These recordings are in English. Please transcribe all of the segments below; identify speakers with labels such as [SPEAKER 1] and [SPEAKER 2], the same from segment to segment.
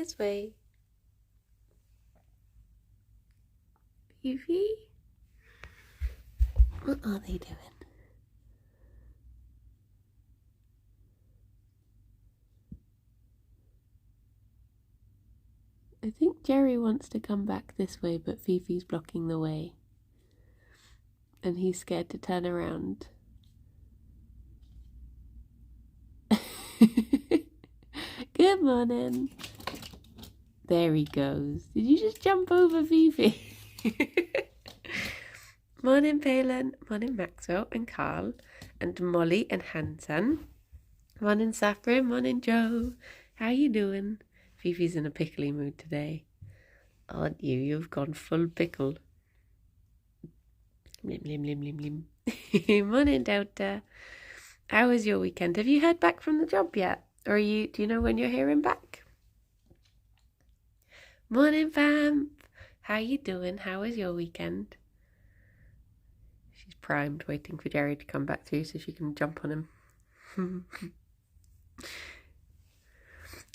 [SPEAKER 1] this way. Fifi? What are they doing? I think Gerry wants to come back this way, but Fifi's blocking the way. And he's scared to turn around. Good morning. There he goes. Did you just jump over Fifi? Morning, Palin. Morning, Maxwell and Carl and Molly and Hanson. Morning, Saffron. Morning, Joe. How you doing? Fifi's in a pickly mood today. Aren't you? You've gone full pickle. Blim, blim, blim, blim, blim. Morning, Delta. How was your weekend? Have you heard back from the job yet? Or do you know when you're hearing back? Morning, Vamp. How you doing? How was your weekend? She's primed, waiting for Gerry to come back through so she can jump on him.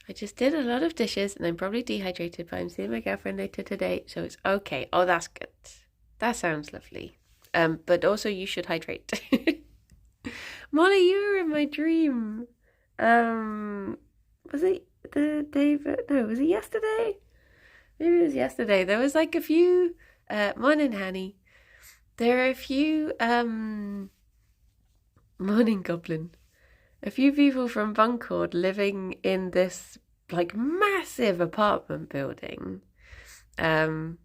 [SPEAKER 1] I just did a lot of dishes and I'm probably dehydrated, but I'm seeing my girlfriend later today, so it's okay. Oh, that's good. That sounds lovely. But also you should hydrate. Molly, you were in my dream. Was it the day? No, was it yesterday? Maybe it was yesterday. There was like a few. Morning, Hanny. There are a few. Morning, Goblin. A few people from Buncord living in this like massive apartment building. Morning,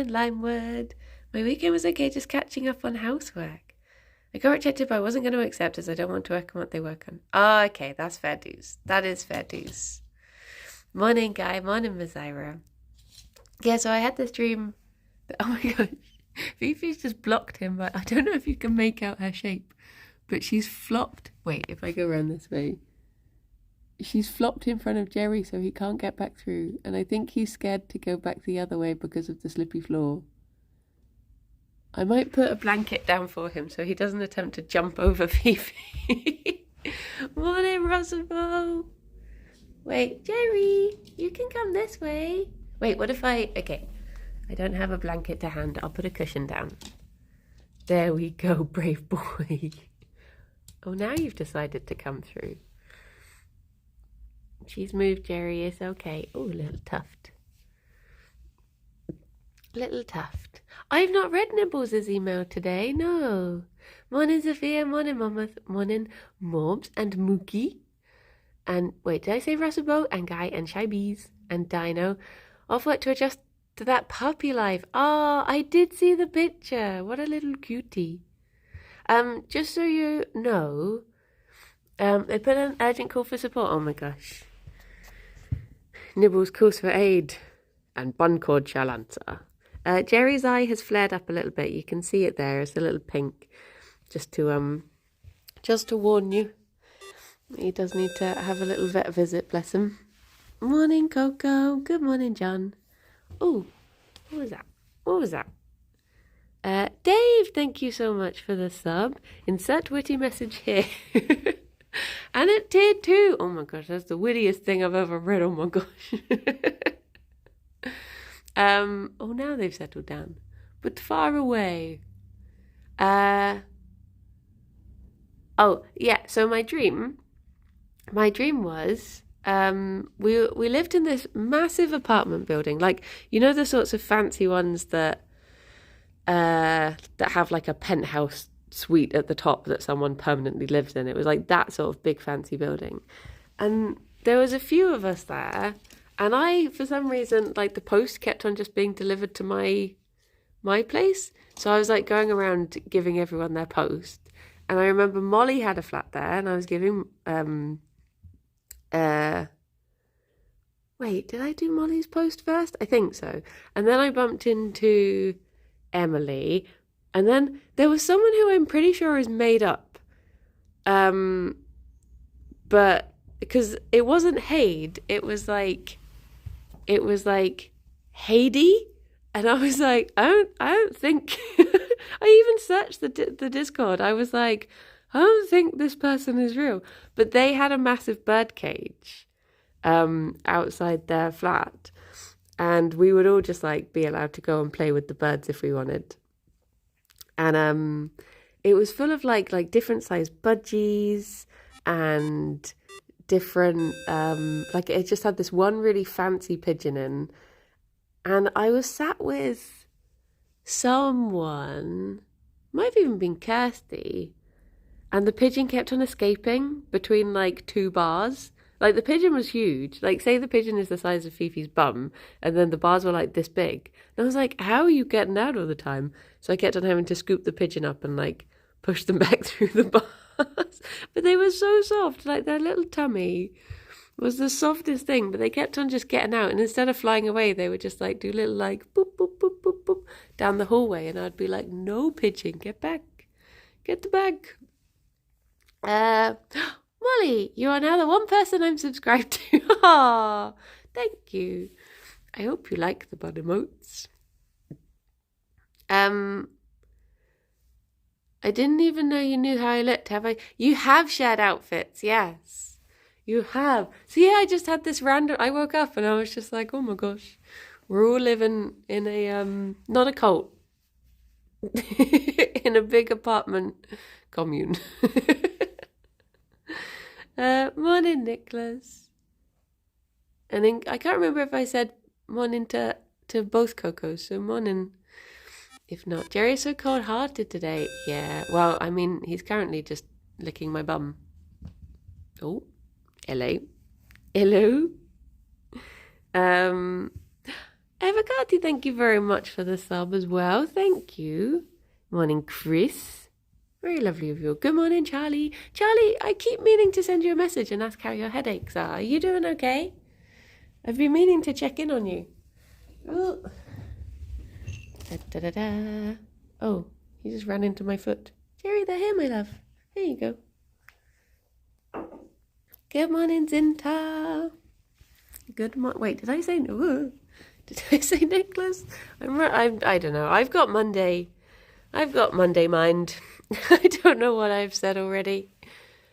[SPEAKER 1] Limewood. My weekend was okay, just catching up on housework. I got rejected, but I wasn't going to accept as I don't want to work on what they work on. Oh, okay, that's fair dues. That is fair dues. Morning, Guy. Morning, Mazaira. Yeah, so I had this dream. Oh my gosh. Fifi's just blocked him, but I don't know if you can make out her shape. But she's flopped. Wait, if I go around this way. She's flopped in front of Gerry so he can't get back through. And I think he's scared to go back the other way because of the slippy floor. I might put a blanket down for him so he doesn't attempt to jump over Fifi. Morning, Roosevelt. Wait, Gerry, you can come this way. Wait, what if okay. I don't have a blanket to hand. I'll put a cushion down. There we go, brave boy. Oh, now you've decided to come through. She's moved, Gerry. It's okay. Oh, little tuft. Little tuft. I've not read Nibbles' email today. No. Morning, Sophia. Morning, Monmouth. Morning, Mobs and Mookie. And wait, did I say Russell and Guy and Shy Bees and Dino? Off work to adjust to that puppy life. Oh, I did see the picture. What a little cutie. Just so you know, they put an urgent call for support. Oh my gosh. Nibbles calls for aid, and Buncord shall answer. Gerry's eye has flared up a little bit. You can see it there. It's a little pink. Just to warn you. He does need to have a little vet visit, bless him. Morning, Coco. Good morning, John. Oh, what was that? What was that? Dave, thank you so much for the sub. Insert witty message here. And it did too. Oh my gosh, that's the wittiest thing I've ever read. Oh my gosh. Oh, now they've settled down. But far away. Oh, yeah, so my dream was we lived in this massive apartment building, like, you know, the sorts of fancy ones that have like a penthouse suite at the top that someone permanently lives in. It was like that sort of big fancy building, and there was a few of us there, and I, for some reason, like, the post kept on just being delivered to my place, so I was like going around giving everyone their post. And I remember Molly had a flat there, and I was giving wait, did I do Molly's post first? I think so. And then I bumped into Emily, and then there was someone who I'm pretty sure is made up. But because it wasn't Haid, it was like Heidi, and I was like, I don't think. I even searched the Discord. I was like, I don't think this person is real. But they had a massive bird cage. outside their flat. And we would all just like be allowed to go and play with the birds if we wanted. And it was full of like different sized budgies and different like it just had this one really fancy pigeon in. And I was sat with someone, might have even been Kirsty, and the pigeon kept on escaping between like two bars. Like the pigeon was huge. Like say the pigeon is the size of Fifi's bum and then the bars were like this big. And I was like, how are you getting out all the time? So I kept on having to scoop the pigeon up and like push them back through the bars. But they were so soft. Like their little tummy was the softest thing. But they kept on just getting out. And instead of flying away, they would just like do little like boop, boop, boop, boop, boop down the hallway. And I'd be like, no pigeon, get back. Get the bag. Molly, you are now the one person I'm subscribed to. Ah, thank you. I hope you like the bun emotes. I didn't even know you knew how I looked, have I? You have shared outfits, yes. You have. So yeah, I just had this random, I woke up and I was just like, oh my gosh, we're all living in a, not a cult, in a big apartment commune. Morning, Nicholas. And then I can't remember if I said morning to both Cocos, so morning. If not, Gerry is so cold-hearted today. Yeah, well, I mean, he's currently just licking my bum. Oh, hello. Hello. Evocati, thank you very much for the sub as well. Thank you. Morning, Chris. Very lovely of you. Good morning, Charlie. Charlie, I keep meaning to send you a message and ask how your headaches are. Are you doing okay? I've been meaning to check in on you. Oh, oh, he just ran into my foot. Gerry, they're here, my love. There you go. Good morning, Zinta. Good morning. Wait, did I say no? Did I say Nicholas? I don't know. I've got Monday mind. I don't know what I've said already.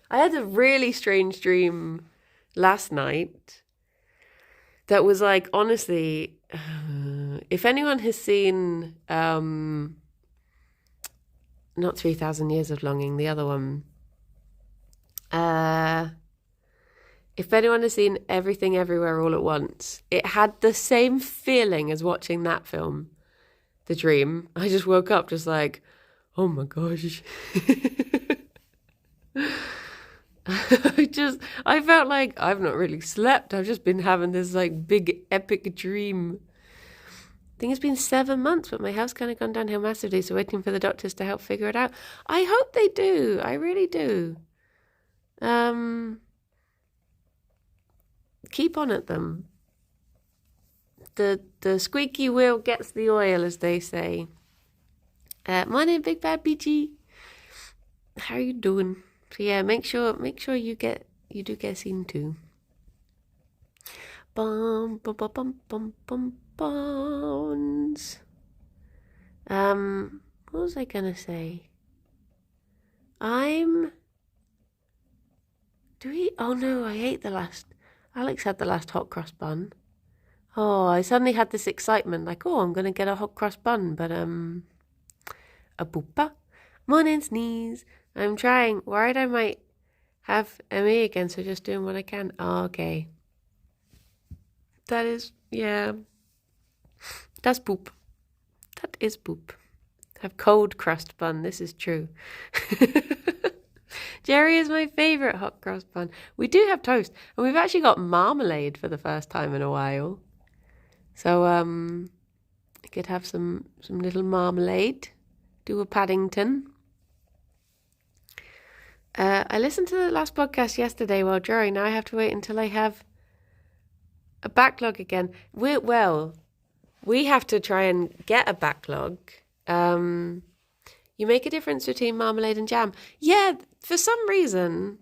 [SPEAKER 1] I had a really strange dream last night that was like, honestly, if anyone has seen not 3,000 Years of Longing, the other one, if anyone has seen Everything Everywhere All at Once, it had the same feeling as watching that film, The Dream. I just woke up just like, oh my gosh. I felt like I've not really slept. I've just been having this like big epic dream. I think it's been 7 months, but my health's kind of gone downhill massively, so waiting for the doctors to help figure it out. I hope they do. I really do. Keep on at them. The squeaky wheel gets the oil, as they say. Morning, Big Bad BG. How are you doing? So yeah, make sure you do get seen too. Bum bum bum bum bum bum buns. What was I gonna say? Oh no, I ate the last. Alex had the last hot cross bun. Oh, I suddenly had this excitement, like, oh, I'm gonna get a hot cross bun, but a boopa. Morning, sneeze. I'm trying. Worried I might have ME again, so just doing what I can. Oh, okay. That is, yeah. That's poop. That is poop. Have cold crust bun. This is true. Gerry is my favourite hot cross bun. We do have toast, and we've actually got marmalade for the first time in a while. So I could have some little marmalade. Do a Paddington. I listened to the last podcast yesterday while drawing. Now I have to wait until I have a backlog again. We have to try and get a backlog. You make a difference between marmalade and jam. Yeah, for some reason,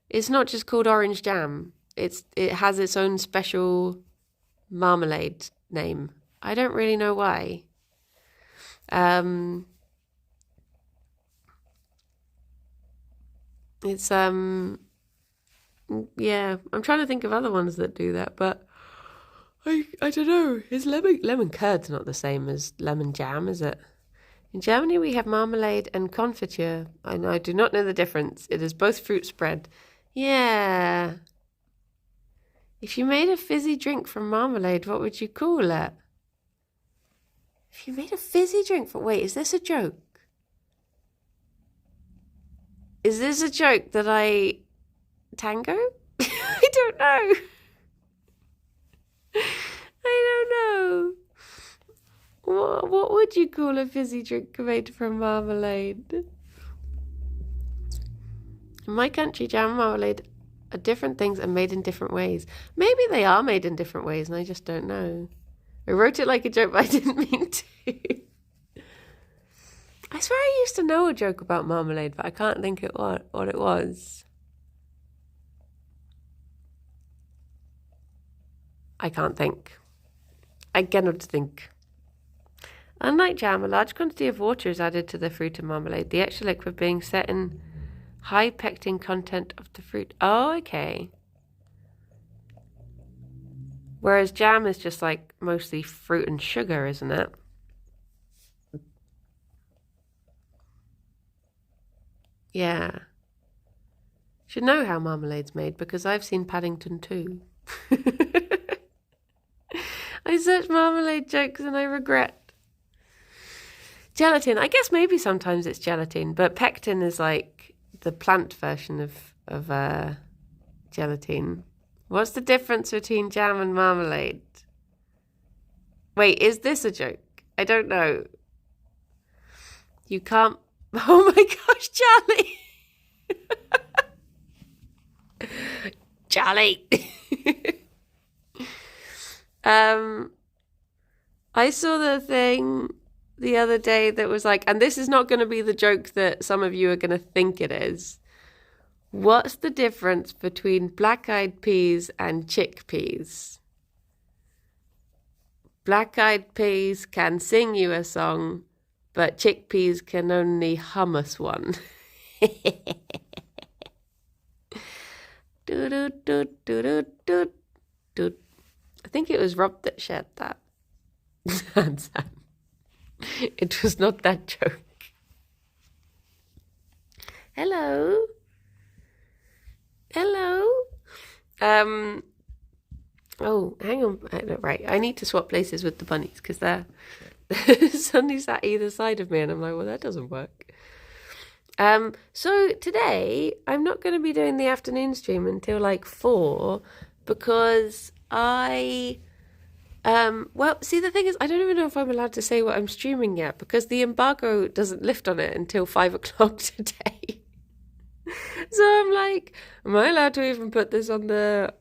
[SPEAKER 1] it's not just called orange jam. It has its own special marmalade name. I don't really know why. It's Yeah, I'm trying to think of other ones that do that, but I don't know. Is lemon curd's not the same as lemon jam, is it? In Germany, we have marmalade and confiture. I do not know the difference. It is both fruit spread. Yeah. If you made a fizzy drink from marmalade, what would you call it? If you made a fizzy drink from... Wait, is this a joke? Is this a joke that I... Tango? I don't know. I don't know. What would you call a fizzy drink made from marmalade? In my country, jam and marmalade are different things and made in different ways. Maybe they are made in different ways and I just don't know. I wrote it like a joke, but I didn't mean to. I swear I used to know a joke about marmalade, but I can't think what it was. I can't think. I cannot think. Unlike jam, a large quantity of water is added to the fruit and marmalade, the extra liquid being set in high pectin content of the fruit. Oh, okay. Whereas jam is just like mostly fruit and sugar, isn't it? Yeah. Should know how marmalade's made because I've seen Paddington too. I search marmalade jokes and I regret. Gelatin. I guess maybe sometimes it's gelatin, but pectin is like the plant version of gelatin. What's the difference between jam and marmalade? Wait, is this a joke? I don't know. You can't... Oh my gosh, Charlie! Charlie! I saw the thing the other day that was like, and this is not going to be the joke that some of you are going to think it is. What's the difference between black-eyed peas and chickpeas? Black-eyed peas can sing you a song, but chickpeas can only hum us one. I think it was Rob that shared that. It was not that joke. Hello. Oh, hang on. Right, I need to swap places with the bunnies because they're suddenly sat either side of me, and I'm like, well, that doesn't work. So today I'm not going to be doing the afternoon stream until like 4 because well, see, the thing is, I don't even know if I'm allowed to say what I'm streaming yet because the embargo doesn't lift on it until 5 o'clock today. So I'm like, am I allowed to even put this on the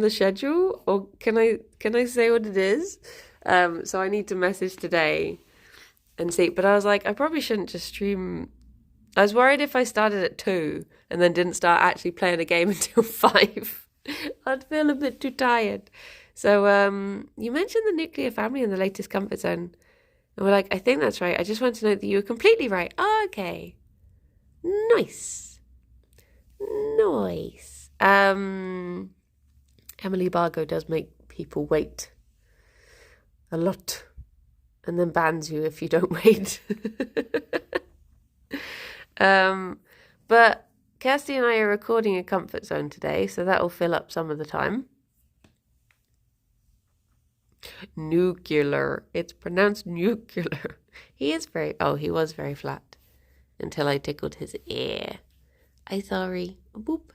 [SPEAKER 1] schedule, or can I say what it is? So I need to message today and see. But I was like, I probably shouldn't just stream. I was worried if I started at 2 and then didn't start actually playing a game until 5, I'd feel a bit too tired. So you mentioned the nuclear family in the latest Comfort Zone. And we're like, I think that's right. I just wanted to know that you were completely right. Oh, okay. Nice. Emily Bargo does make people wait a lot and then bans you if you don't wait. But Kirsty and I are recording a Comfort Zone today, so that will fill up some of the time. Nuclear. It's pronounced nuclear. He was very flat until I tickled his ear. I'm sorry. Boop.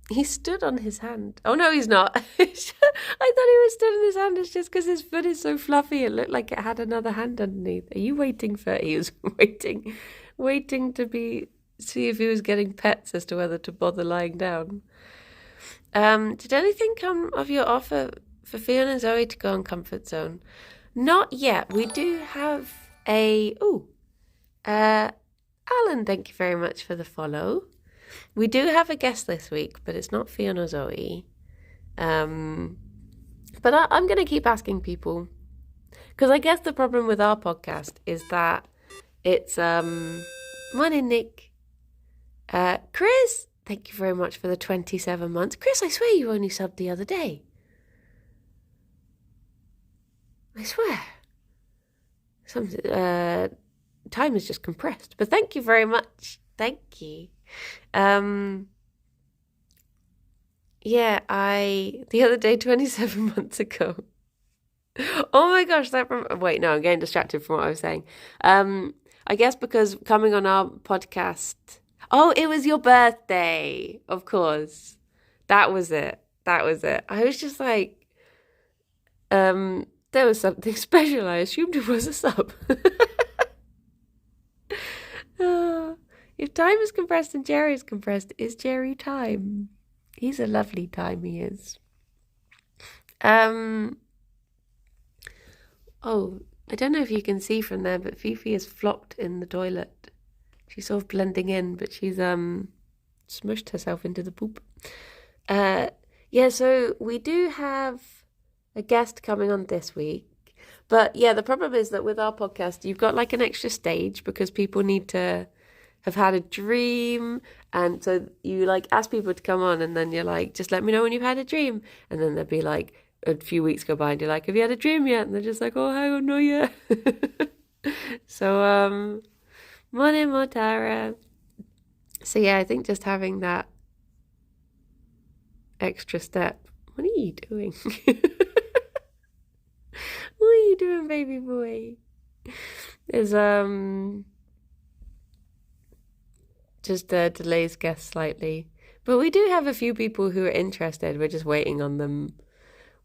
[SPEAKER 1] He stood on his hand. Oh, no, he's not. I thought he was stood on his hand. It's just because his foot is so fluffy. It looked like it had another hand underneath. Are you waiting for... He was waiting to see if he was getting pets as to whether to bother lying down. Did anything come of your offer for Ffion and Zoe to go on Comfort Zone? Not yet. We do have Alan, thank you very much for the follow. We do have a guest this week, but it's not Ffion or Zoe. But I'm going to keep asking people. Because I guess the problem with our podcast is that it's... Morning, Nick. Chris, thank you very much for the 27 months. Chris, I swear you only subbed the other day. I swear. Time is just compressed. But thank you very much. Thank you. Yeah, the other day, 27 months ago. Oh my gosh, wait, no, I'm getting distracted from what I was saying. I guess because coming on our podcast. Oh, it was your birthday, of course. That was it. I was just like, there was something special. I assumed it was a sub. If time is compressed and Gerry is compressed, is Gerry time? He's a lovely time, he is. Oh, I don't know if you can see from there, but Fifi is flopped in the toilet. She's sort of blending in, but she's smushed herself into the poop. Yeah, so we do have a guest coming on this week. But yeah, the problem is that with our podcast, you've got like an extra stage because people need to have had a dream. And so you like ask people to come on and then you're like, just let me know when you've had a dream. And then they'll be like, a few weeks go by and you're like, have you had a dream yet? And they're just like, oh, hang on, no, yeah. So, morning, Motara. So yeah, I think just having that extra step. What are you doing? What are you doing, baby boy? Is just delays guests slightly. But we do have a few people who are interested. We're just waiting on them.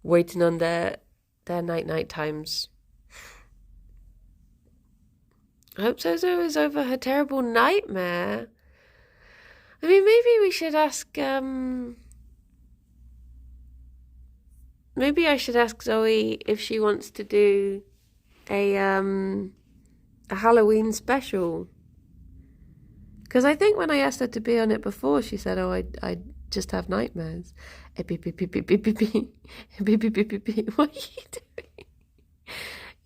[SPEAKER 1] Waiting on their night times. I hope Zozo is over her terrible nightmare. I mean, maybe we should ask, maybe I should ask Zoe if she wants to do a Halloween special. Because I think when I asked her to be on it before, she said, oh, I just have nightmares. What are you doing?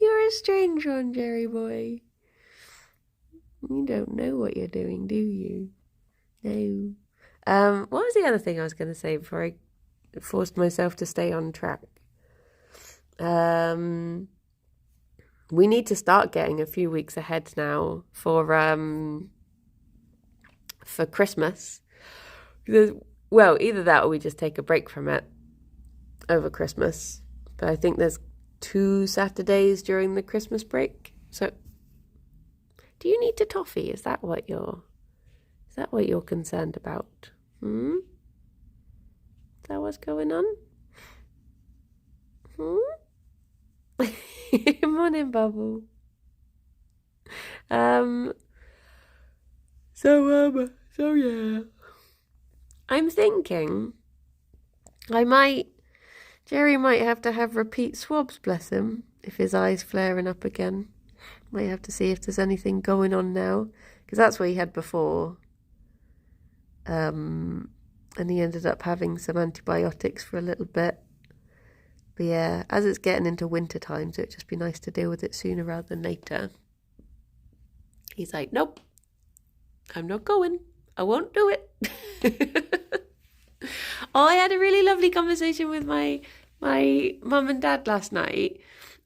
[SPEAKER 1] You're a strange one, Gerry boy. You don't know what you're doing, do you? No. What was the other thing I was going to say before I forced myself to stay on track? We need to start getting a few weeks ahead now for Christmas. Well, either that or we just take a break from it over Christmas. But I think there's 2 Saturdays during the Christmas break. So, do you need to toffee? Is that what you're concerned about? Is that what's going on? Morning, Bubble. So yeah. I'm thinking Gerry might have to have repeat swabs, bless him, if his eye's flaring up again. Might have to see if there's anything going on now, because that's what he had before. And he ended up having some antibiotics for a little bit. But yeah, as it's getting into winter time, so it'd just be nice to deal with it sooner rather than later. He's like, nope, I'm not going. I won't do it. Oh, I had a really lovely conversation with my mum and dad last night,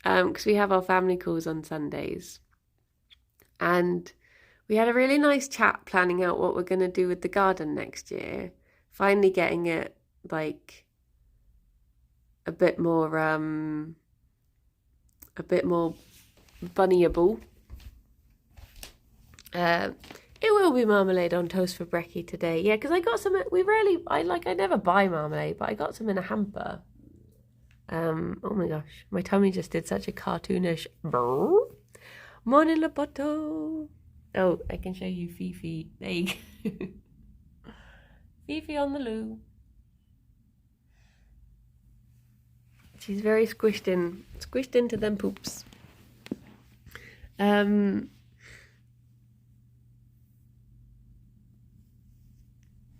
[SPEAKER 1] because we have our family calls on Sundays. And we had a really nice chat planning out what we're going to do with the garden next year. Finally getting it, like, a bit more bunnyable. It will be marmalade on toast for brekkie today. Yeah, because I got some. I never buy marmalade, but I got some in a hamper. Oh my gosh, my tummy just did such a cartoonish. Morning, Lapoto. Oh, I can show you Fifi. There you go. Fifi on the loo. She's very squished into them poops.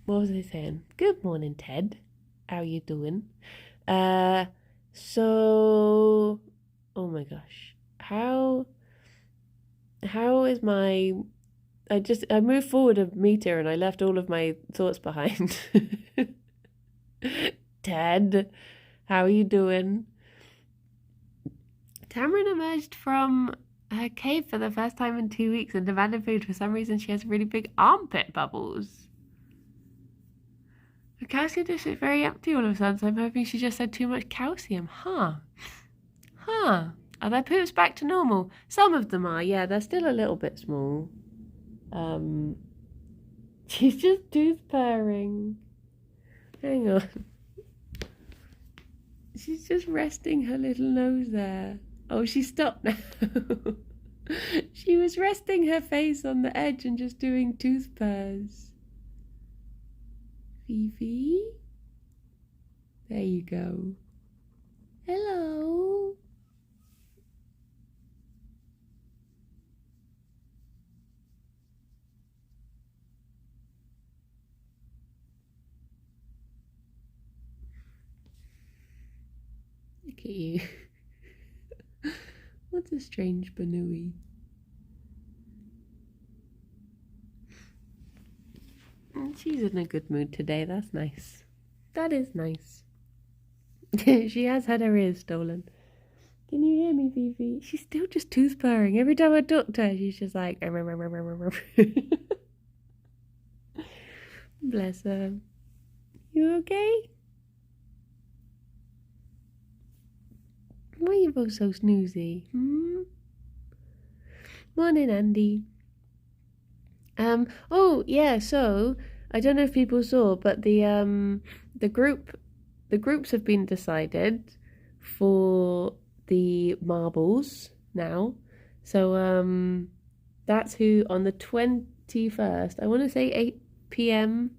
[SPEAKER 1] What was I saying? Good morning, Ted. How you doing? So, oh my gosh, how is my I moved forward a meter and I left all of my thoughts behind. Ted, how are you doing? Tamron emerged from her cave for the first time in 2 weeks and demanded food. For some reason, she has really big armpit bubbles. The calcium dish is very empty all of a sudden, so I'm hoping she just had too much calcium. Huh. Are their poops back to normal? Some of them are, yeah. They're still a little bit small. She's just tooth purring. Hang on. She's just resting her little nose there. Oh, she stopped now. She was resting her face on the edge and just doing tooth purrs. Fifi? There you go. Hello. Look at you. What's a strange banooey? She's in a good mood today. That's nice. That is nice. She has had her ears stolen. Can you hear me, Fifi? She's still just tooth purring. Every time I talk to her, she's just like... Bless her. You okay? Why are you both so snoozy? Morning, Andy. Oh yeah, so I don't know if people saw, but the groups have been decided for the marbles now. So that's who on the 21st, I want to say 8 p.m.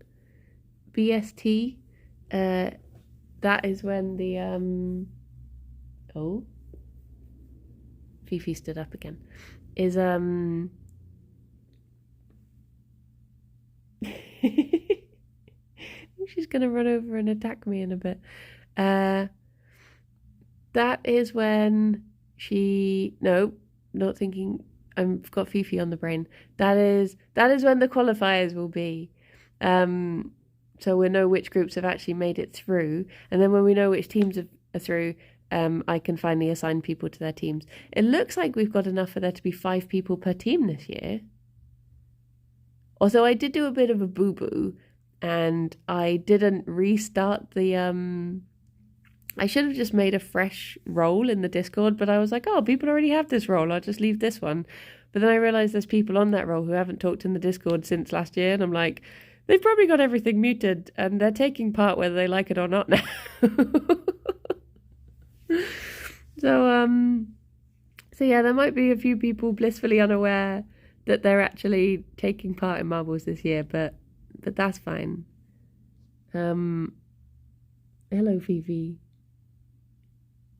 [SPEAKER 1] BST. That is when the oh, Fifi stood up again. Is she's gonna run over and attack me in a bit. That is when not thinking. I've got Fifi on the brain. That is when the qualifiers will be. So we'll know which groups have actually made it through, and then when we know which teams are through, I can finally assign people to their teams. It looks like we've got enough for there to be 5 people per team this year. Although I did do a bit of a boo-boo and I didn't restart the... I should have just made a fresh role in the Discord, but I was like, oh, people already have this role. I'll just leave this one. But then I realised there's people on that role who haven't talked in the Discord since last year. And I'm like, they've probably got everything muted and they're taking part whether they like it or not now. So yeah, there might be a few people blissfully unaware that they're actually taking part in marbles this year, but that's fine. Hello, Fifi.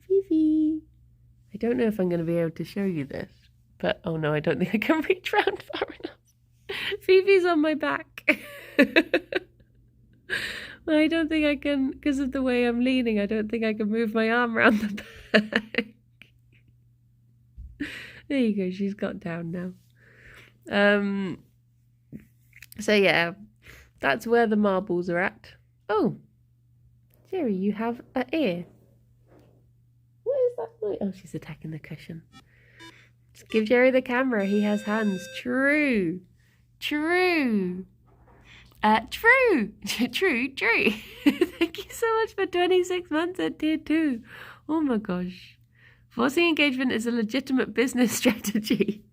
[SPEAKER 1] Fifi. I don't know if I'm going to be able to show you this, but oh no, I don't think I can reach round far enough. Fifi's on my back. I don't think I can, because of the way I'm leaning, I don't think I can move my arm around the back. There you go, she's got down now. So yeah, that's where the marbles are at. Oh, Gerry, you have an ear. What is that noise? Oh, she's attacking the cushion. Just give Gerry the camera, he has hands. True. True. True. Thank you so much for 26 months at tier 2. Oh my gosh. Forcing engagement is a legitimate business strategy.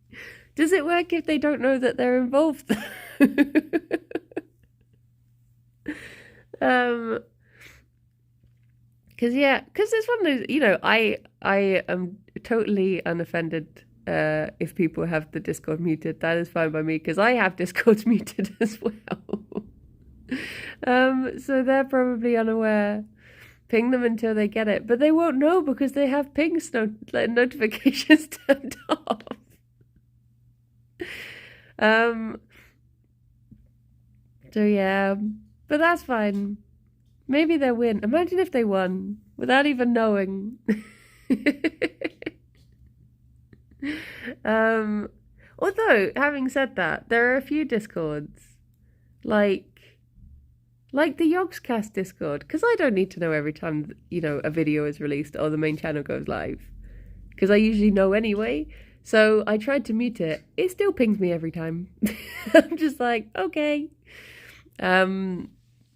[SPEAKER 1] Does it work if they don't know that they're involved? Because it's one of those, I am totally unoffended if people have the Discord muted. That is fine by me, because I have Discord muted as well. So they're probably unaware. Ping them until they get it, but they won't know because they have pings notifications turned off. So yeah, but that's fine. Maybe they'll win. Imagine if they won without even knowing. Although, having said that, there are a few Discords, like the Yogscast Discord, because I don't need to know every time, a video is released or the main channel goes live, because I usually know anyway. So I tried to mute it. It still pings me every time. I'm just like, okay. Morning,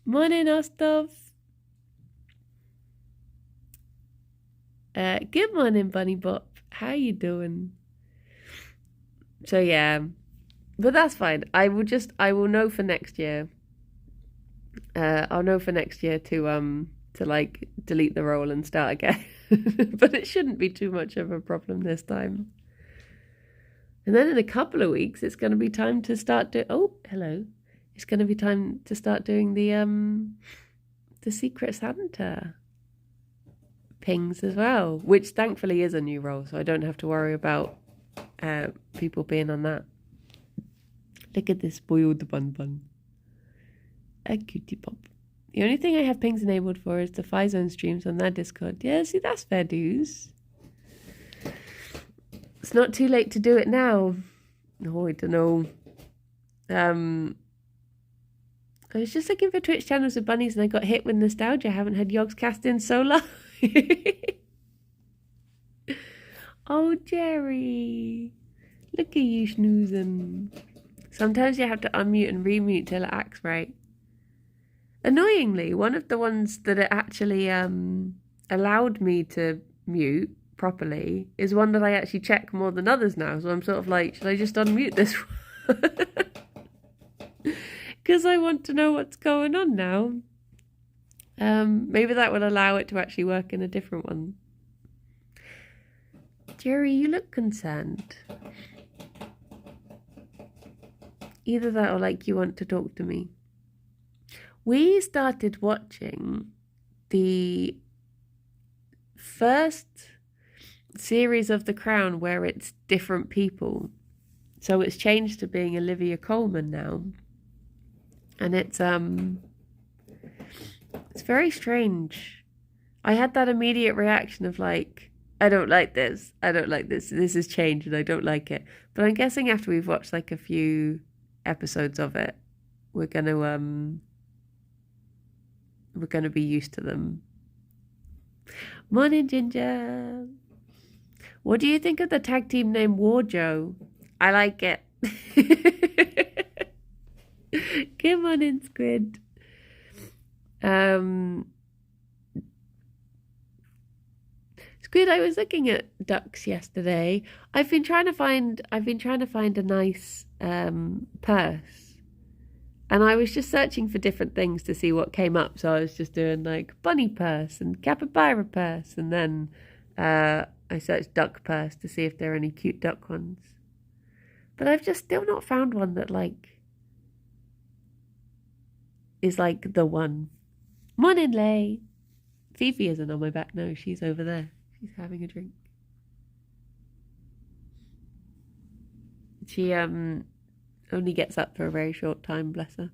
[SPEAKER 1] Ostov. Good morning, Bunny Bop. How you doing? So yeah, but that's fine. I will know for next year. I'll know for next year to like delete the role and start again. But it shouldn't be too much of a problem this time. And then in a couple of weeks, it's going to be time to start oh, hello. It's going to be time to start doing the Secret Santa pings as well, which thankfully is a new role, so I don't have to worry about people being on that. Look at this spoiled bun. A cutie pop. The only thing I have pings enabled for is the Fizone streams on their Discord. Yeah, see, that's fair dues. It's not too late to do it now. Oh, I don't know. I was just looking for Twitch channels with bunnies and I got hit with nostalgia. I haven't had Yogscast in so long. Oh, Gerry. Look at you snoozing. Sometimes you have to unmute and remute till it acts right. Annoyingly, one of the ones that it actually allowed me to mute properly is one that I actually check more than others now. So I'm sort of like, should I just unmute this one? Because I want to know what's going on now. Maybe that will allow it to actually work in a different one. Gerry, you look concerned. Either that or like you want to talk to me. We started watching the first series of The Crown where it's different people. So it's changed to being Olivia Colman now. And it's very strange. I had that immediate reaction of like, I don't like this. This has changed and I don't like it. But I'm guessing after we've watched like a few episodes of it, we're gonna be used to them. Morning, Ginger. What do you think of the tag team name Warjo? I like it. Come on in, Squid. Squid, I was looking at ducks yesterday. I've been trying to find a nice purse. And I was just searching for different things to see what came up. So I was just doing like bunny purse and capybara purse. And then I searched duck purse to see if there are any cute duck ones. But I've just still not found one that like is like the one. Morning, Lay. Fifi isn't on my back. No, she's over there. She's having a drink. She only gets up for a very short time, bless her.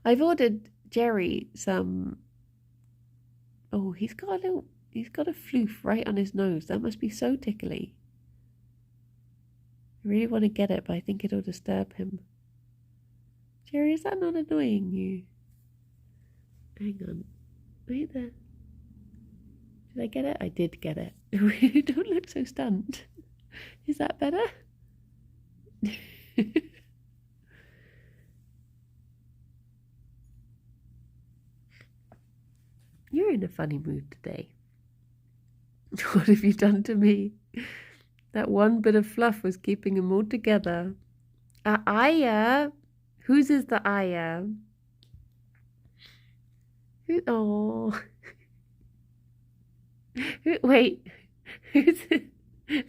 [SPEAKER 1] I've ordered Gerry some. Oh, he's got a floof right on his nose. That must be so tickly. I really want to get it, but I think it'll disturb him. Gerry, is that not annoying you? Hang on. Wait there. Did I get it? I did get it. Don't look so stunned. Is that better? You're in a funny mood today. What have you done to me? That one bit of fluff was keeping them all together. Aya. Whose is the Aya? Oh. Wait. Who's it?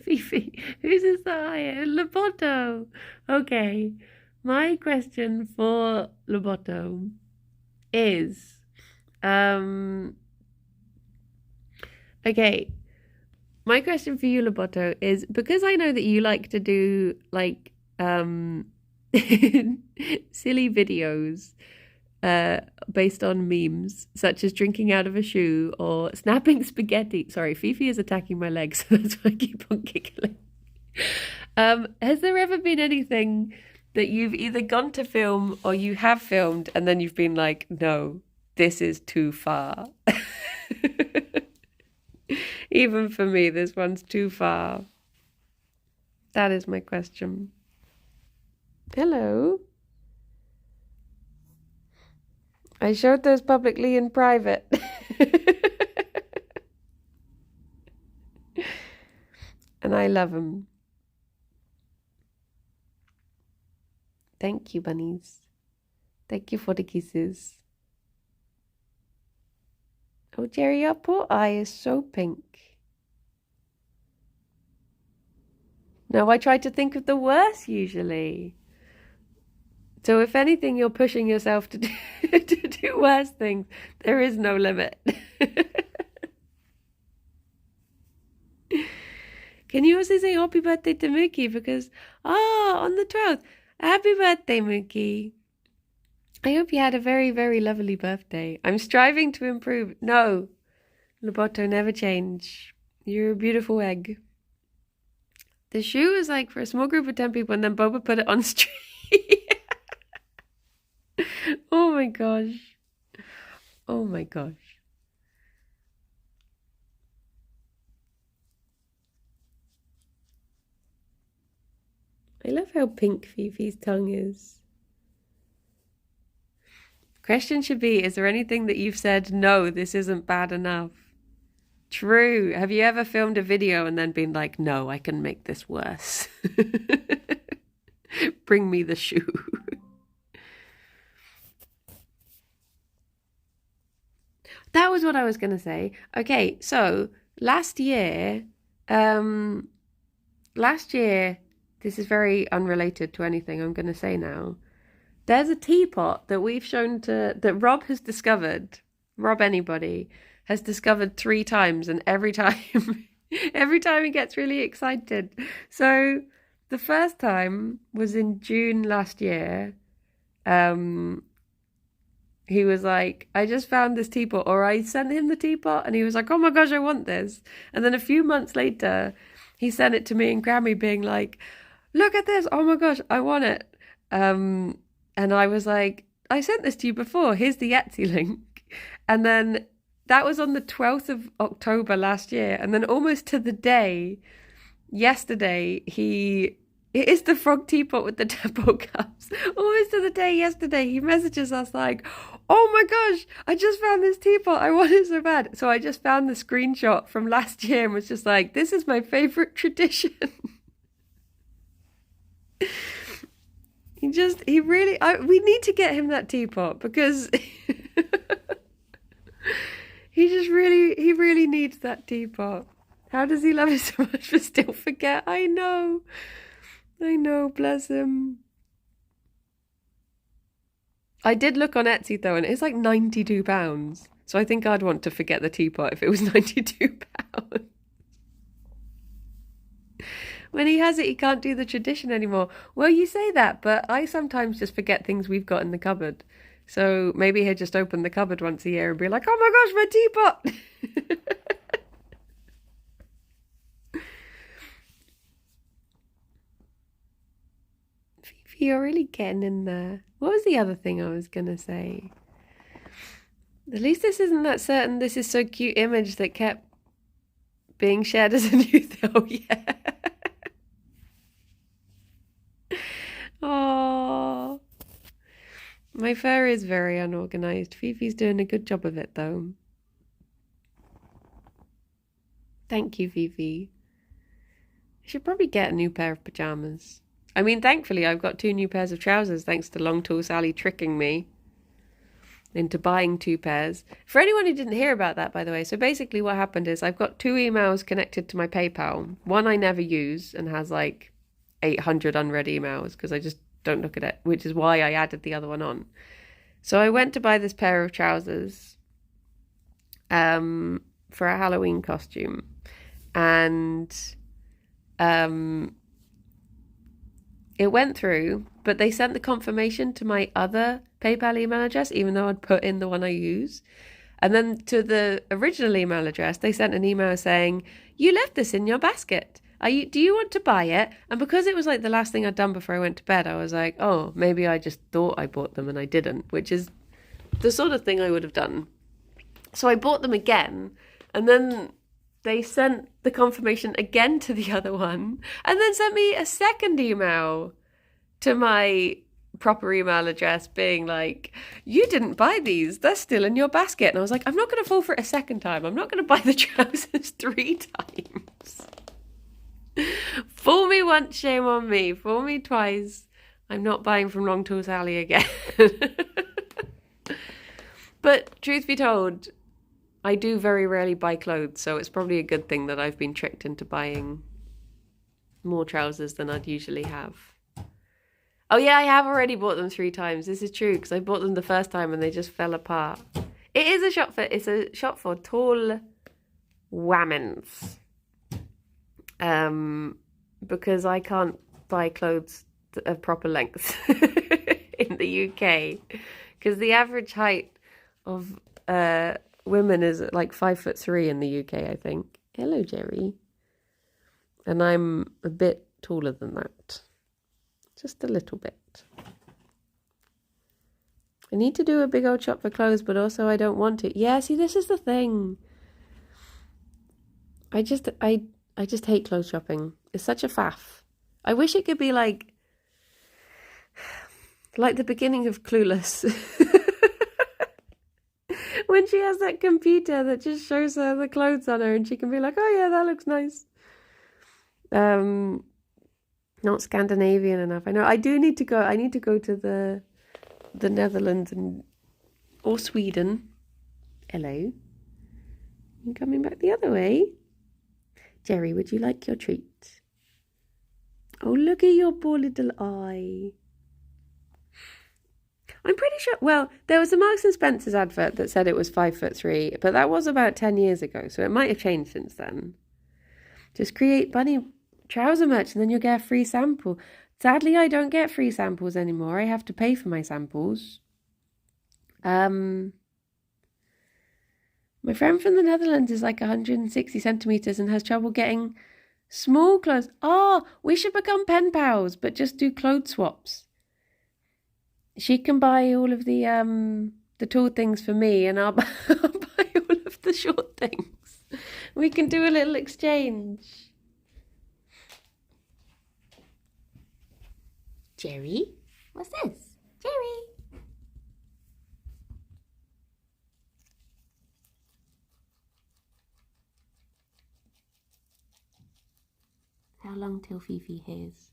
[SPEAKER 1] Fifi. Whose is the Aya? Loboto. Okay. My question for Loboto is okay. My question for you, Loboto, is because I know that you like to do like silly videos based on memes, such as drinking out of a shoe or snapping spaghetti. Sorry, Fifi is attacking my legs, so that's why I keep on giggling. Has there ever been anything that you've either gone to film or you have filmed and then you've been like, no, this is too far? Even for me, this one's too far. That is my question. Hello. I showed those publicly in private. And I love them. Thank you, bunnies. Thank you for the kisses. Oh, Gerry, your poor eye is so pink. Now, I try to think of the worst usually. So if anything, you're pushing yourself to do worse things. There is no limit. Can you also say happy birthday to Mookie? Because, on the 12th. Happy birthday, Mookie. I hope you had a very, very lovely birthday. I'm striving to improve. No, Loboto, never change. You're a beautiful egg. The shoe is like for a small group of 10 people, and then Boba put it on stream. Oh my gosh. Oh my gosh. I love how pink Fifi's tongue is. Question should be, is there anything that you've said, no, this isn't bad enough? True. Have you ever filmed a video and then been like, no, I can make this worse? Bring me the shoe. That was what I was going to say. Okay, so last year, this is very unrelated to anything I'm going to say now. There's a teapot that we've shown that Rob has discovered. Rob anybody has discovered 3 times, and every time he gets really excited. So the first time was in June last year. He was like, I just found this teapot, or I sent him the teapot, and he was like, oh my gosh, I want this. And then a few months later, he sent it to me and Grammy being like, look at this, oh my gosh, I want it. And I was like, I sent this to you before, here's the Etsy link. And then that was on the 12th of October last year. And then almost to the day, yesterday, it is the frog teapot with the temple cups. Almost to the day yesterday, he messages us like, oh my gosh, I just found this teapot. I want it so bad. So I just found the screenshot from last year and was just like, this is my favorite tradition. We need to get him that teapot because he really needs that teapot. How does he love it so much but still forget? I know, bless him. I did look on Etsy though, and it's like £92. So I think I'd want to forget the teapot if it was £92. When he has it, he can't do the tradition anymore. Well, you say that, but I sometimes just forget things we've got in the cupboard. So maybe he'll just open the cupboard once a year and be like, oh my gosh, my teapot! Fifi, you're really getting in there. What was the other thing I was going to say? At least this isn't that certain this is so cute image that kept being shared as a new thing. Oh, yeah. Oh, my fur is very unorganized. Fifi's doing a good job of it, though. Thank you, Fifi. I should probably get a new pair of pajamas. I mean, thankfully, I've got 2 new pairs of trousers, thanks to Long Tall Sally tricking me into buying 2 pairs. For anyone who didn't hear about that, by the way, so basically what happened is I've got 2 emails connected to my PayPal. One I never use and has like 800 unread emails because I just don't look at it, which is why I added the other one on. So I went to buy this pair of trousers for a Halloween costume, and it went through, but they sent the confirmation to my other PayPal email address, even though I'd put in the one I use. And then to the original email address, they sent an email saying, you left this in your basket. Do you want to buy it? And because it was like the last thing I'd done before I went to bed, I was like, oh, maybe I just thought I bought them and I didn't, which is the sort of thing I would have done. So I bought them again, and then they sent the confirmation again to the other one, and then sent me a second email to my proper email address being like, you didn't buy these, they're still in your basket. And I was like, I'm not going to fall for it a second time. I'm not going to buy the trousers 3 times. Fool me once, shame on me. Fool me twice, I'm not buying from Long Tall Sally again. But truth be told, I do very rarely buy clothes, so it's probably a good thing that I've been tricked into buying more trousers than I'd usually have. Oh yeah, I have already bought them 3 times. This is true, because I bought them the first time and they just fell apart. It's a shop for tall women's. Because I can't buy clothes of proper length in the UK. Because the average height of women is like 5'3" in the UK, I think. Hello, Gerry. And I'm a bit taller than that. Just a little bit. I need to do a big old shop for clothes, but also I don't want to. Yeah, see, this is the thing. I just hate clothes shopping. It's such a faff. I wish it could be like the beginning of Clueless. When she has that computer that just shows her the clothes on her and she can be like, oh yeah, that looks nice. Not Scandinavian enough. I know. I need to go to the Netherlands or Sweden. Hello. You coming back the other way? Gerry, would you like your treat? Oh, look at your poor little eye. I'm pretty sure, well, there was a Marks and Spencer's advert that said it was 5'3", but that was about 10 years ago, so it might have changed since then. Just create bunny trouser merch and then you'll get a free sample. Sadly, I don't get free samples anymore. I have to pay for my samples. My friend from the Netherlands is like 160 centimeters and has trouble getting small clothes. Oh, we should become pen pals, but just do clothes swaps. She can buy all of the tall things for me, and I'll buy all of the short things. We can do a little exchange. Gerry? What's this? Gerry? How long till Fifi hears?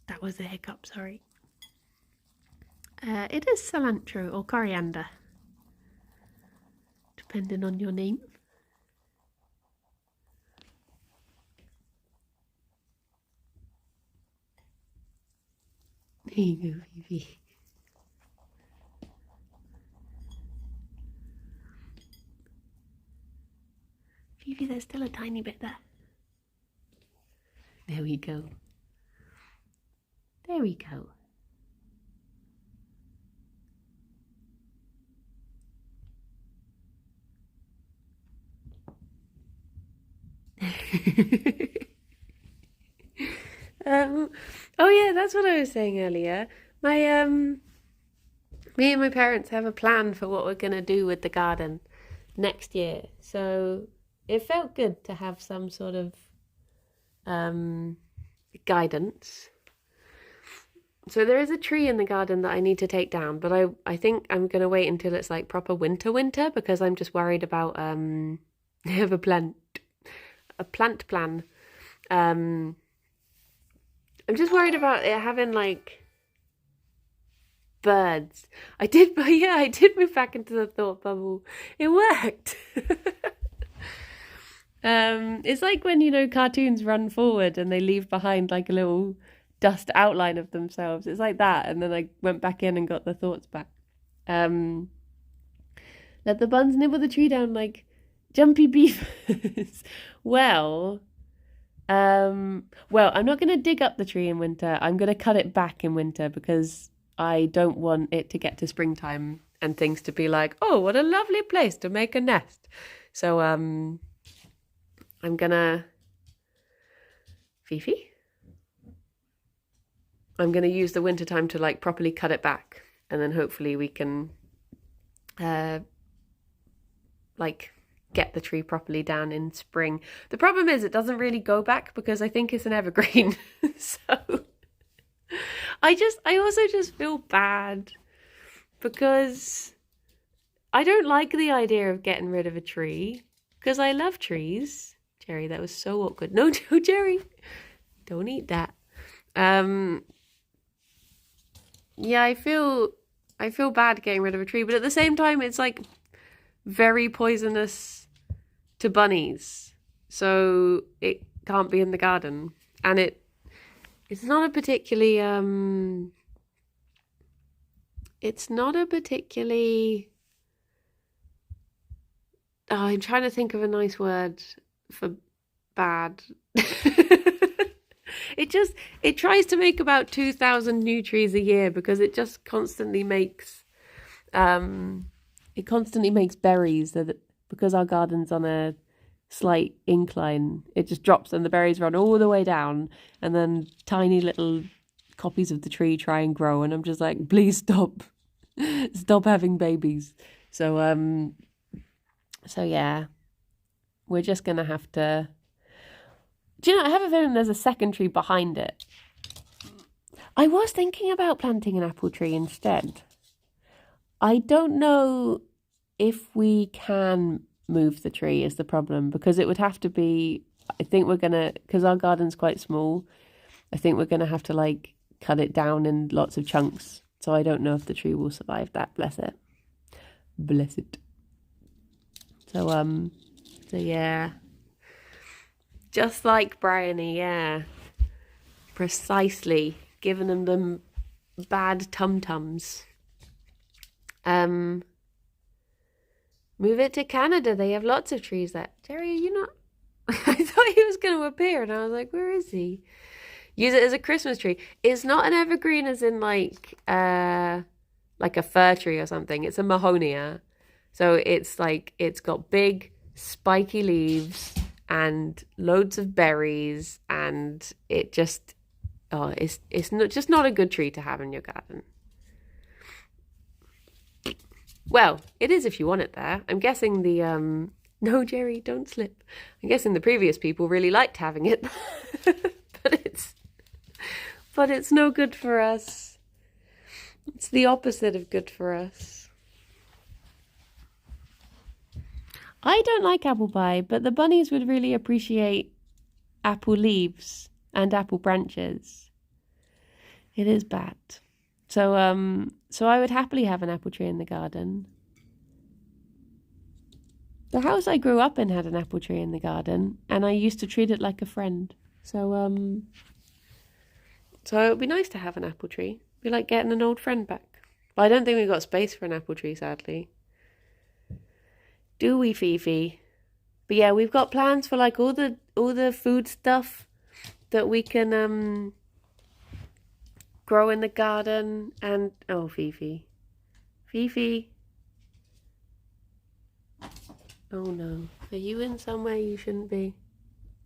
[SPEAKER 1] That was a hiccup, sorry. It is cilantro or coriander, depending on your name. There you go, Fifi. Fifi, there's still a tiny bit there. There we go. There we go. Oh yeah, that's what I was saying earlier. Me and my parents have a plan for what we're gonna do with the garden next year. So it felt good to have some sort of guidance. So there is a tree in the garden that I need to take down, but I think I'm gonna wait until it's like proper winter because I'm just worried about I have a plant plant plan. I'm just worried about it having like birds. I did move back into the thought bubble. It worked. It's like when, you know, cartoons run forward and they leave behind like a little dust outline of themselves. It's like that. And then I went back in and got the thoughts back. Let the buns nibble the tree down like jumpy beavers. Well, I'm not going to dig up the tree in winter. I'm going to cut it back in winter because I don't want it to get to springtime and things to be like, oh, what a lovely place to make a nest. So, I'm gonna use the winter time to like properly cut it back, and then hopefully we can like get the tree properly down in spring. The problem is it doesn't really go back because I think it's an evergreen. So I also just feel bad because I don't like the idea of getting rid of a tree because I love trees. Gerry, that was so awkward. No, Gerry, don't eat that. Yeah, I feel bad getting rid of a tree, but at the same time, it's like very poisonous to bunnies, so it can't be in the garden, and it's not a particularly Oh, I'm trying to think of a nice word for bad. It tries to make about 2,000 new trees a year because it just constantly makes berries that, because our garden's on a slight incline, it just drops and the berries run all the way down, and then tiny little copies of the tree try and grow, and I'm just like, please stop having babies. So yeah, we're just gonna have to. Do you know, I have a feeling there's a second tree behind it. I was thinking about planting an apple tree instead. I don't know if we can move the tree is the problem, because it would have to be, I think we're gonna, because our garden's quite small, I think we're gonna have to like cut it down in lots of chunks. So I don't know if the tree will survive that. Bless it. So yeah. Just like Bryony, yeah. Precisely. Giving them bad tum-tums. Move it to Canada. They have lots of trees there. Gerry, are you not? I thought he was going to appear, and I was like, where is he? Use it as a Christmas tree. It's not an evergreen as in like a fir tree or something. It's a mahonia. So it's like, it's got big spiky leaves and loads of berries, and it just, it's not, just not a good tree to have in your garden. Well, it is if you want it there. I'm guessing the, no, Gerry, don't slip. I'm guessing the previous people really liked having it, but it's no good for us. It's the opposite of good for us. I don't like apple pie, but the bunnies would really appreciate apple leaves and apple branches. It is bad. So I would happily have an apple tree in the garden. The house I grew up in had an apple tree in the garden, and I used to treat it like a friend. So it would be nice to have an apple tree. It'd be like getting an old friend back. Well, I don't think we've got space for an apple tree, sadly. Do we, Fifi? But yeah, we've got plans for like all the food stuff that we can grow in the garden. And oh, Fifi. Oh no, are you in somewhere you shouldn't be?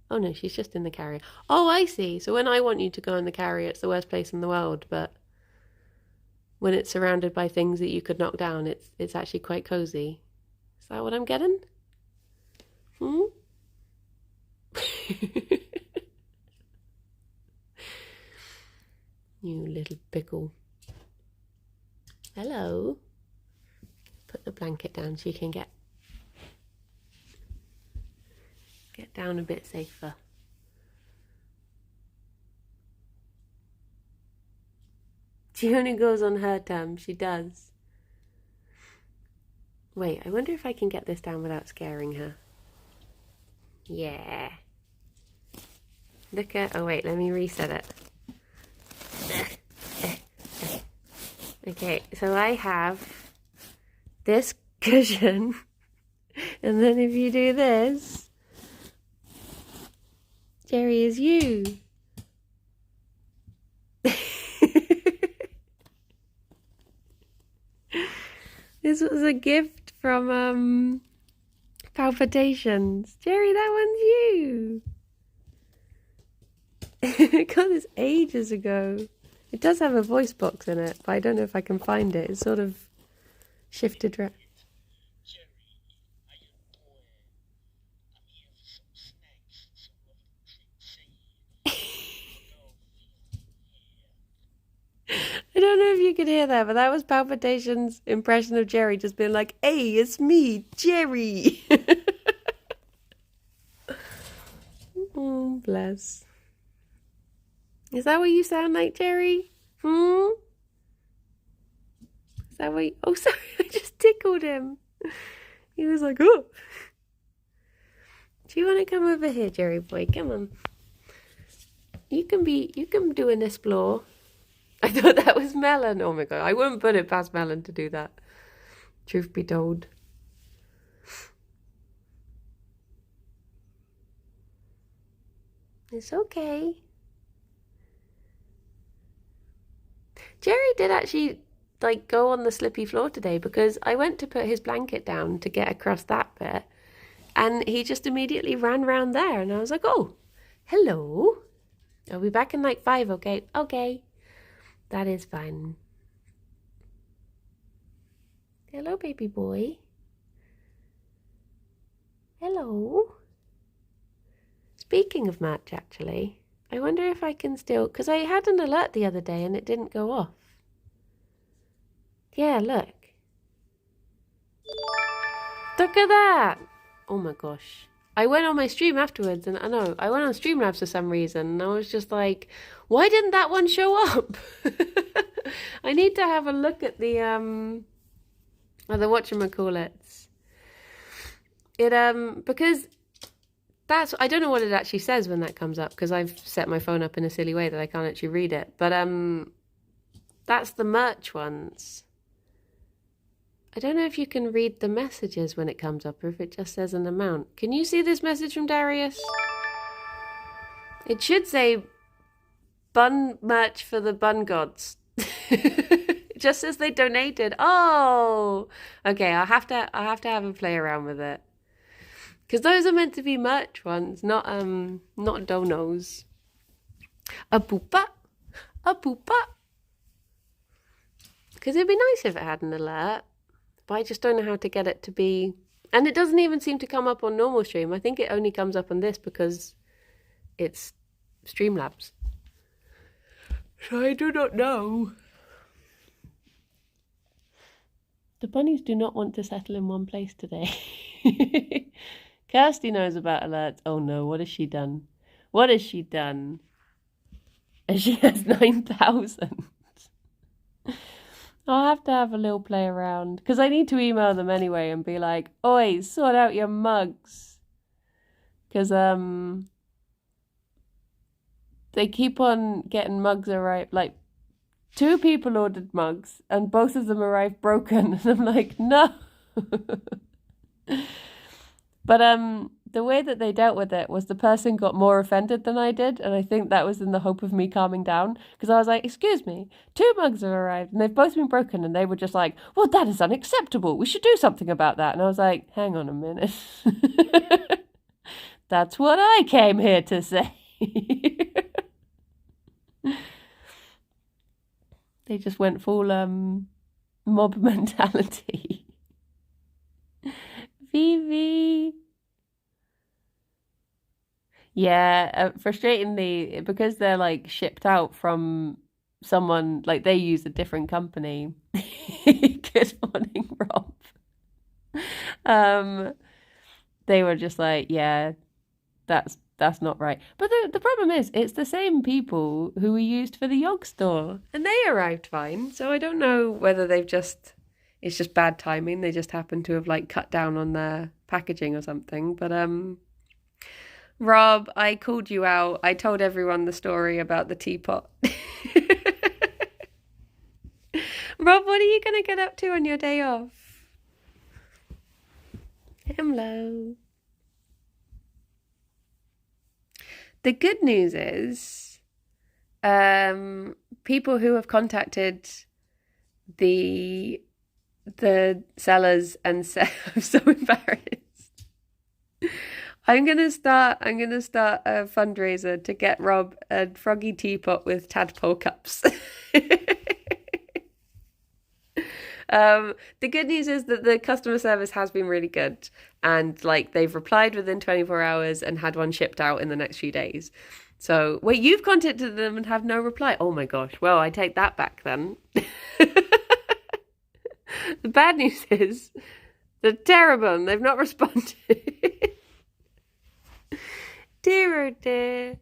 [SPEAKER 1] Oh no, she's just in the carrier. Oh, I see. So when I want you to go in the carrier, it's the worst place in the world, but when it's surrounded by things that you could knock down, it's actually quite cozy. Is that what I'm getting? You little pickle. Hello. Put the blanket down so you can get down a bit safer. She only goes on her terms, she does. Wait, I wonder if I can get this down without scaring her. Yeah. Look at... Oh, wait, let me reset it. Okay, so I have this cushion, and then if you do this, Gerry is you. This was a gift from Palpitations. Gerry, that one's you. I got this ages ago. It does have a voice box in it, but I don't know if I can find it. It's sort of shifted around. I don't know if you could hear that, but that was Palpitations' impression of Gerry just being like, hey, it's me, Gerry. Oh, bless. Is that what you sound like, Gerry? Is that what you... Oh, sorry, I just tickled him. He was like, oh. Do you want to come over here, Gerry boy? Come on. You can do an explore. I thought that was Melon. Oh my god, I wouldn't put it past Melon to do that. Truth be told. It's okay. Gerry did actually go on the slippy floor today because I went to put his blanket down to get across that bit and he just immediately ran round there and I was like, oh, hello. I'll be back in 5, okay? Okay. That is fine. Hello, baby boy. Hello. Speaking of Match, actually, I wonder if I can still... Because I had an alert the other day and it didn't go off. Yeah, look. Look at that! Oh my gosh. I went on my stream afterwards and I went on Streamlabs for some reason and I was just like, why didn't that one show up? I need to have a look at the whatchamacallits. Because that's, I don't know what it actually says when that comes up because I've set my phone up in a silly way that I can't actually read it. But that's the merch ones. I don't know if you can read the messages when it comes up or if it just says an amount. Can you see this message from Darius? It should say bun merch for the bun gods. It just says they donated. Oh, okay. I'll have to have a play around with it because those are meant to be merch ones, not donos. A poopa, a poopa. Because it'd be nice if it had an alert. But I just don't know how to get it to be... And it doesn't even seem to come up on normal stream. I think it only comes up on this because it's Streamlabs. So I do not know. The bunnies do not want to settle in one place today. Kirsty knows about alerts. Oh no, what has she done? What has she done? And she has 9,000. I'll have to have a little play around because I need to email them anyway and be like, oi, sort out your mugs. Because they keep on getting mugs arrived. 2 people ordered mugs and both of them arrived broken. And I'm like, no. But the way that they dealt with it was the person got more offended than I did. And I think that was in the hope of me calming down. Because I was like, excuse me, 2 mugs have arrived and they've both been broken. And they were just like, well, that is unacceptable. We should do something about that. And I was like, hang on a minute. That's what I came here to say. They just went full mob mentality. Vivi. Yeah, frustratingly, because they're shipped out from someone, they use a different company. Good morning, Rob. They were just like, yeah, That's not right. But the problem is, it's the same people who we used for the Yog store, and they arrived fine. So I don't know whether it's just bad timing. They just happen to have like cut down on their packaging or something. But Rob, I called you out. I told everyone the story about the teapot. Rob, what are you going to get up to on your day off? Hello. The good news is people who have contacted the sellers and said, I'm so embarrassed. I'm gonna start a fundraiser to get Rob a froggy teapot with tadpole cups. The good news is that the customer service has been really good, and like they've replied within 24 hours and had one shipped out in the next few days. So wait, you've contacted them and have no reply? Oh my gosh. Well, I take that back then. The bad news is they're terrible and they've not responded. Dear oh dear.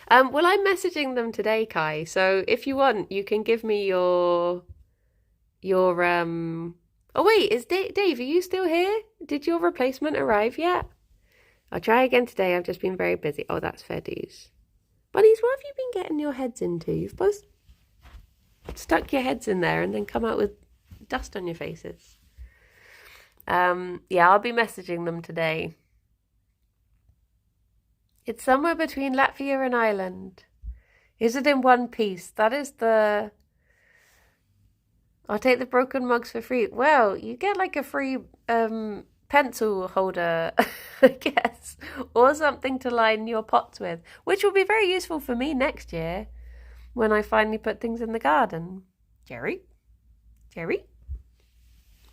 [SPEAKER 1] Well, I'm messaging them today, Kai. So if you want, you can give me your oh wait, is Dave, are you still here? Did your replacement arrive yet? I'll try again today. I've just been very busy. Oh, that's fair dues. Bunnies, what have you been getting your heads into? You've both stuck your heads in there and then come out with dust on your faces. Yeah, I'll be messaging them today. It's somewhere between Latvia and Ireland. Is it in one piece? That is the... I'll take the broken mugs for free. Well, you get like a free pencil holder, I guess, or something to line your pots with, which will be very useful for me next year when I finally put things in the garden. Gerry?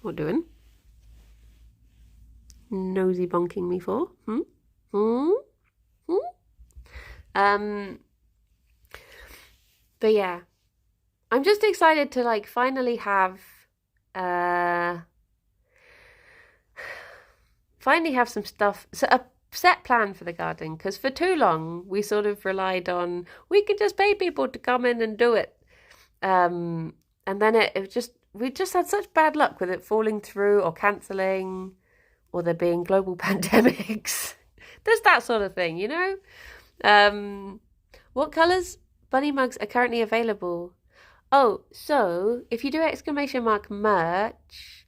[SPEAKER 1] What doing? Nosy bonking me for? But yeah, I'm just excited to like finally have some stuff, so a set plan for the garden, because for too long we sort of relied on we could just pay people to come in and do it, and then we just had such bad luck with it falling through or cancelling, or there being global pandemics. There's that sort of thing, you know. What colours bunny mugs are currently available? Oh, so if you do ! merch,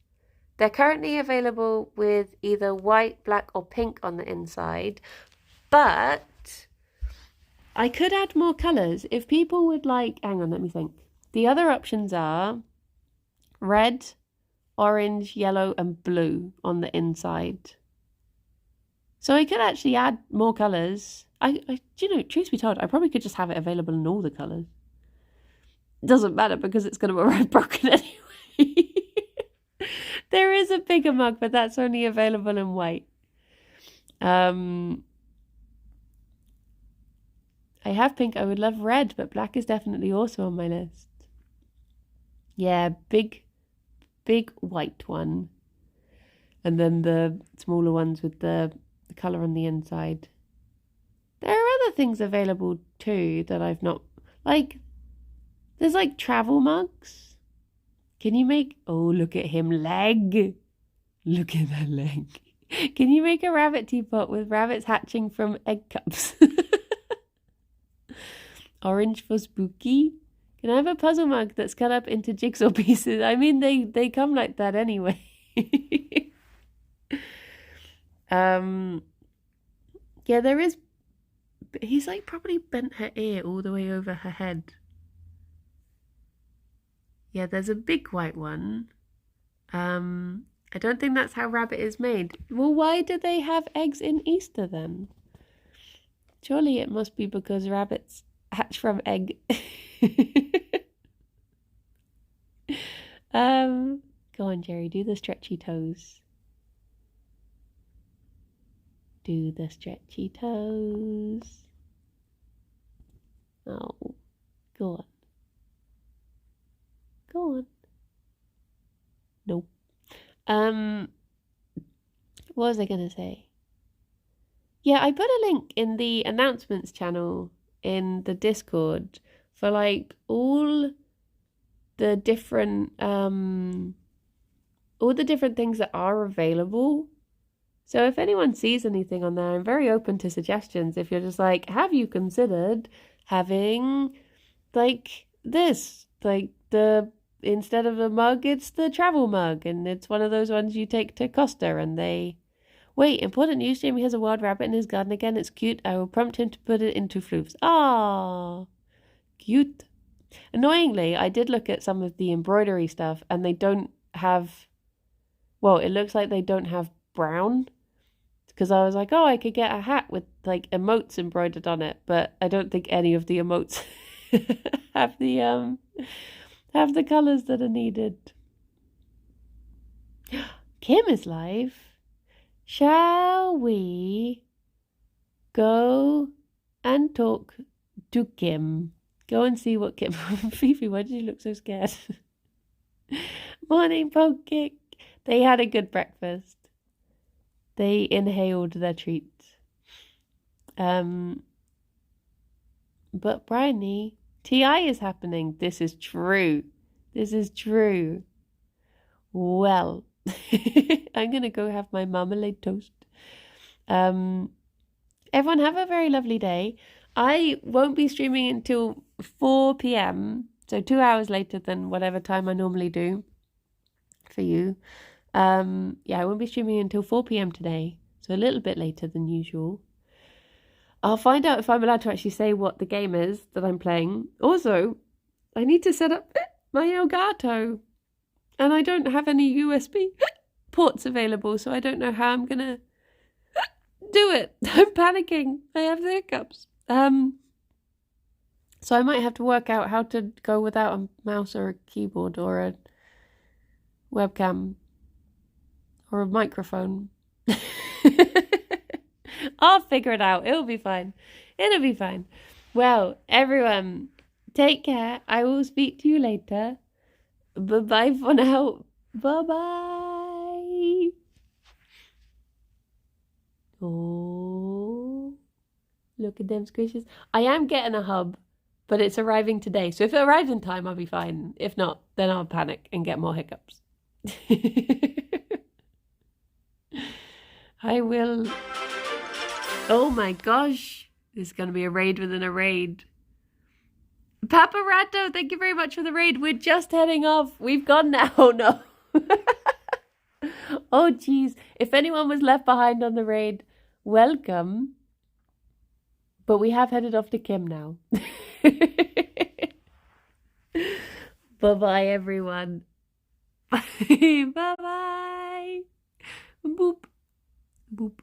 [SPEAKER 1] they're currently available with either white, black or pink on the inside, but I could add more colours if people would like. Hang on, let me think. The other options are red, orange, yellow and blue on the inside. So I could actually add more colours. Truth be told, I probably could just have it available in all the colours. It doesn't matter because it's going to arrive broken anyway. There is a bigger mug, but that's only available in white. I have pink. I would love red, but black is definitely also on my list. Yeah, big white one. And then the smaller ones with the colour on the inside. There are other things available too that I've not... Like, there's like travel mugs. Can you make... Oh, look at him, leg. Look at that leg. Can you make a rabbit teapot with rabbits hatching from egg cups? Orange for spooky. Can I have a puzzle mug that's cut up into jigsaw pieces? I mean, they come like that anyway. Yeah, there is... He's like probably bent her ear all the way over her head. Yeah, there's a big white one. I don't think that's how rabbit is made. Well, why do they have eggs in Easter then? Surely it must be because rabbits hatch from egg. Go on, Gerry, do the stretchy toes. Do the stretchy toes. Oh, go on. Go on. Nope. What was I gonna say? Yeah, I put a link in the announcements channel in the Discord for like the different all the different things that are available. So if anyone sees anything on there, I'm very open to suggestions. If you're just like, have you considered having like this? Like instead of a mug, it's the travel mug, and it's one of those ones you take to Costa and they wait, important news, Jamie has a wild rabbit in his garden again. It's cute. I will prompt him to put it into floofs. Ah, cute. Annoyingly, I did look at some of the embroidery stuff and they don't have, well, it looks like they don't have brown. Because I was like, oh, I could get a hat with like emotes embroidered on it, but I don't think any of the emotes have the colours that are needed. Kim is live. Shall we go and talk to Kim? Go and see what Kim... Fifi, why did you look so scared? Morning, Poke. They had a good breakfast. They inhaled their treats. But Bryony, TI is happening. This is true. This is true. Well, I'm going to go have my marmalade toast. Everyone have a very lovely day. I won't be streaming until 4 p.m, so 2 hours later than whatever time I normally do for you. Yeah, I won't be streaming until 4 p.m. today, so a little bit later than usual. I'll find out if I'm allowed to actually say what the game is that I'm playing. Also, I need to set up my Elgato, and I don't have any USB ports available, so I don't know how I'm gonna do it. I'm panicking. I have the hiccups. So I might have to work out how to go without a mouse or a keyboard or a webcam or a microphone. I'll figure it out. It'll be fine. It'll be fine. Well, everyone, take care. I will speak to you later. Bye-bye for now. Bye-bye. Oh, look at them squishes. I am getting a hub, but it's arriving today. So if it arrives in time, I'll be fine. If not, then I'll panic and get more hiccups. I will. Oh my gosh. This is going to be a raid within a raid. Paparato, thank you very much for the raid. We're just heading off. We've gone now. Oh no. Oh geez. If anyone was left behind on the raid, welcome. But we have headed off to Kim now. Bye-bye, everyone. Bye-bye. Boop. Boop.